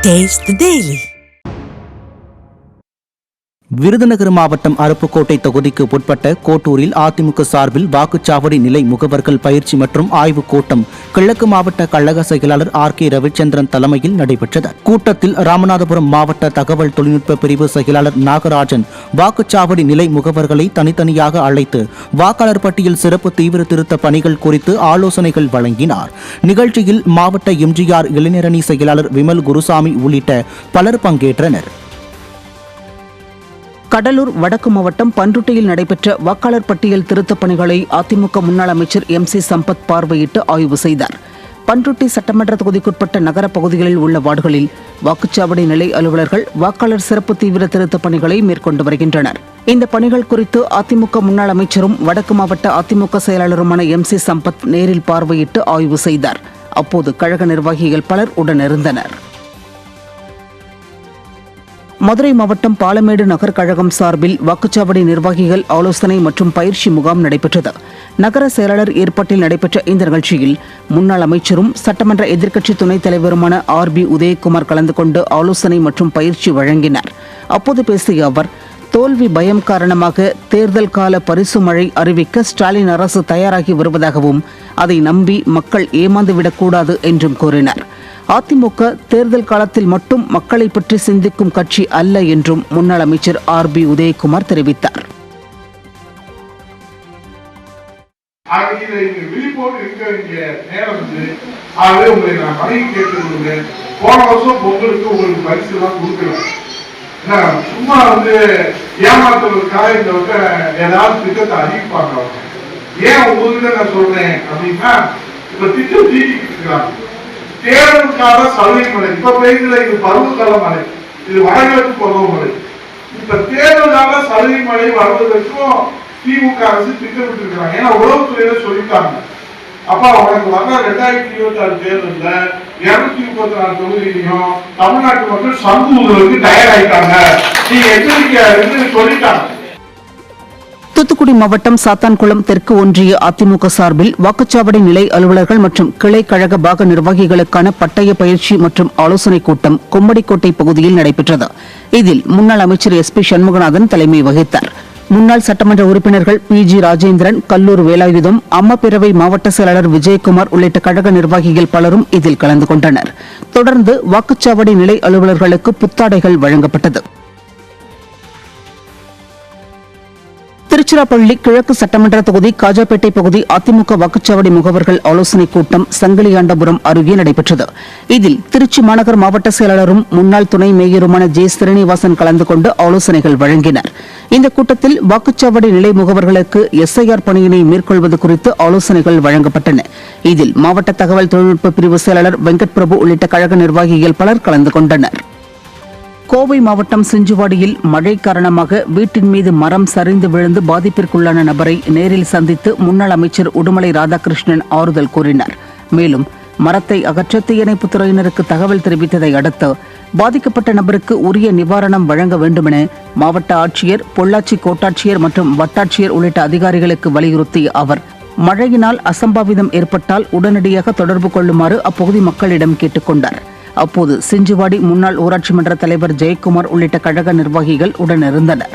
Taste the Daily. Virudhunagar மாவட்டம் அருப்புக்கோட்டை தொகுதிக்கு உட்பட்ட கோட்டூரில் அதிமுக சார்பில் வாக்குச்சாவடி நிலை முகவர்கள் பயிற்சி மற்றும் ஆய்வுக் கூட்டம் கிழக்கு மாவட்ட கழக செயலாளர் RK ரவிச்சந்திரன் தலைமையில் நடைபெற்றது. கூட்டத்தில் ராமநாதபுரம் மாவட்ட தகவல் தொழில்நுட்ப பிரிவு செயலாளர் நாகராஜன் வாக்குச்சாவடி நிலை முகவர்களை தனித்தனியாக அழைத்து வாக்காளர் பட்டியல் சிறப்பு தீவிர திருத்த பணிகள் குறித்து ஆலோசனைகள் வழங்கினார். நிகழ்ச்சியில் மாவட்ட MGR இளைஞரணி செயலாளர் விமல் குருசாமி உள்ளிட்ட பலர் பங்கேற்றனர். கடலூர் வடக்கு மாவட்டம் பன்ருட்டியில் நடைபெற்ற வாக்காளர் பட்டியல் திருத்தப் பணிகளை அதிமுக முன்னாள் அமைச்சர் MC சம்பத் பார்வையிட்டு ஆய்வு செய்தார். பன்ருட்டி சட்டமன்ற தொகுதிக்குட்பட்ட நகர பகுதிகளில் உள்ள வார்டுகளில் வாக்குச்சாவடி நிலை அலுவலர்கள் வாக்காளர் சிறப்பு தீவிர திருத்தப் பணிகளை மேற்கொண்டு வருகின்றனர். இந்த பணிகள் குறித்து அதிமுக முன்னாள் அமைச்சரும் வடக்கு மாவட்ட அதிமுக செயலாளருமான MC சம்பத் நேரில் பார்வையிட்டு ஆய்வு செய்தார். அப்போது கழக நிர்வாகிகள் பலர் உடனிருந்தனர். மதுரை மாவட்டம் பாலமேடு நகர் கழகம் சார்பில் வாக்குச்சாவடி நிர்வாகிகள் ஆலோசனை மற்றும் பயிற்சி முகாம் நடைபெற்றது. நகர செயலாளர் ஏற்பாட்டில் நடைபெற்ற இந்த நிகழ்ச்சியில் முன்னாள் அமைச்சரும் சட்டமன்ற எதிர்க்கட்சி துணைத் தலைவருமான RB உதயகுமார் கலந்து கொண்டு ஆலோசனை மற்றும் பயிற்சி வழங்கினார். அப்போது பேசிய அவர், தோல்வி பயம் காரணமாக தேர்தல் கால பரிசு மழை அறிவிக்க ஸ்டாலின் அரசு தயாராகி வருவதாகவும் அதை நம்பி மக்கள் ஏமாந்துவிடக்கூடாது என்றும் கூறினார். அதிமுக தேர்தல் காலத்தில் மட்டும் மக்களை பற்றி சிந்திக்கும் கட்சி அல்ல என்றும் முன்னாள் அமைச்சர் RB உதயகுமார் தெரிவித்தார். சும்மா ஏமாத்துவதற்காக ஏதாவது திட்டத்தை அறிவிப்பாங்க. ஏன் உங்ககிட்ட நான் சொல்றேன் அப்படின்னா, இப்ப திட்டம் தீட்டிக்கிட்டு இருக்கிறாங்க. தேர்தலுக்கான சலுகை மழை இப்ப பெய்தல, இது பருவகால மழை, இது வடகிழக்கு பருவமழை. இப்ப தேர்தலுக்கான சலுகை மழை வருவதற்கும் திமுக அரசு திட்டமிட்டு இருக்கிறாங்க. ஏன்னா உளவுத்துறையில சொல்லிட்டாங்க. அப்ப அவனுக்கு வர 2026 தேர்தல்ல 234 தொகுதியிலையும் தமிழ்நாட்டு மக்கள் சமூகங்களுக்கு தயாராயிட்டாங்க, நீங்க எச்சரிக்கையா சொல்லிட்டாங்க. தூத்துக்குடி மாவட்டம் சாத்தான்குளம் தெற்கு ஒன்றிய அதிமுக சார்பில் வாக்குச்சாவடி நிலை அலுவலர்கள் மற்றும் கிளை கழக பாக நிர்வாகிகளுக்கான பட்டய பயிற்சி மற்றும் ஆலோசனைக் கூட்டம் கொம்மடிக்கோட்டை பகுதியில் நடைபெற்றது. இதில் முன்னாள் அமைச்சர் SP சண்முகநாதன் தலைமை வகித்தார். முன்னாள் சட்டமன்ற உறுப்பினர்கள் PG ராஜேந்திரன், கல்லூர் வேலாயுதம், அம்மப்பேரவை மாவட்ட செயலாளர் விஜயகுமார் உள்ளிட்ட கழக நிர்வாகிகள் பலரும் இதில் கலந்து கொண்டனர். தொடர்ந்து வாக்குச்சாவடி நிலை அலுவலர்களுக்கு புத்தாடைகள் வழங்கப்பட்டது. திருச்சிராப்பள்ளி கிழக்கு சட்டமன்ற தொகுதி காஜாப்பேட்டை பகுதி அதிமுக வாக்குச்சாவடி முகவர்கள் ஆலோசனைக் கூட்டம் சங்கிலியாண்டபுரம் அருகே நடைபெற்றது. இதில் திருச்சி மாநகர் மாவட்ட செயலாளரும் முன்னாள் துணை மேயருமான J ஸ்ரீனிவாசன் கலந்து கொண்டு ஆலோசனைகள் வழங்கினர். இந்த கூட்டத்தில் வாக்குச்சாவடி நிலை முகவர்களுக்கு SIR பணியினை மேற்கொள்வது குறித்து ஆலோசனைகள் வழங்கப்பட்டன. இதில் மாவட்ட தகவல் தொழில்நுட்ப பிரிவு செயலாளர் வெங்கட் பிரபு உள்ளிட்ட கழக நிர்வாகிகள் பலர் கலந்து கொண்டனர். கோவை மாவட்டம் சிஞ்சுவாடியில் மழை காரணமாக வீட்டின் மீது மரம் சரிந்து விழுந்து பாதிப்பிற்குள்ளான நபரை நேரில் சந்தித்து முன்னாள் அமைச்சர் உடுமலை ராதாகிருஷ்ணன் ஆறுதல் கூறினார். மேலும் மரத்தை அகற்ற தீயணைப்புத் துறையினருக்கு தகவல் தெரிவித்ததை அடுத்து பாதிக்கப்பட்ட நபருக்கு உரிய நிவாரணம் வழங்க வேண்டுமென மாவட்ட ஆட்சியர், பொள்ளாச்சி கோட்டாட்சியர் மற்றும் வட்டாட்சியர் உள்ளிட்ட அதிகாரிகளுக்கு வலியுறுத்திய அவர், மழையினால் அசம்பாவிதம் ஏற்பட்டால் உடனடியாக தொடர்பு கொள்ளுமாறு அப்பகுதி மக்களிடம் கேட்டுக் கொண்டார். அப்போது சிஞ்சுவாடி முன்னாள் ஊராட்சி மன்ற தலைவர் ஜெயக்குமார் உள்ளிட்ட கழக நிர்வாகிகள் உடனிருந்தனர்.